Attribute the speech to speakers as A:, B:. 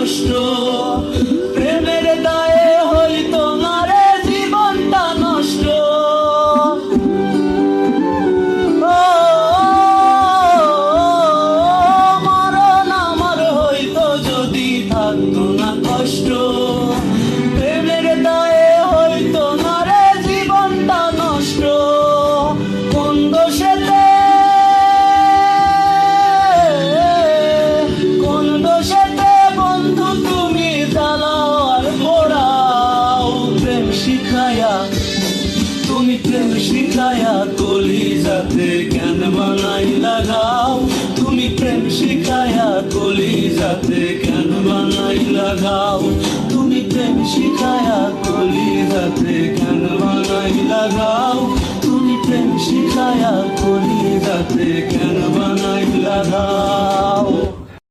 A: কষ্ট। প্রেমের দায়ে হইতো না রে জীবনটা নষ্ট। মরণ আমার হইতো যদি থাকতো না কষ্ট। প্রেমের দায়ে হইতো না রে জীবনটা নষ্ট। কোন দোষেতে বন্ধু তুমি জ্বালাও আর পোড়াও। প্রেম শিখায়া তুমি প্রেম শিখায়া কলিজাতে কেন বানাই লাগাও। তুমি প্রেম শিখায়া কলিজাতে কেন বানাই লাগাও। তুমি প্রেম শিখায়া কলিজাতে কেন বানাই লাগাও। তুমি প্রেম শিখায়া কলিজাতে কেন বানাই লাগাও।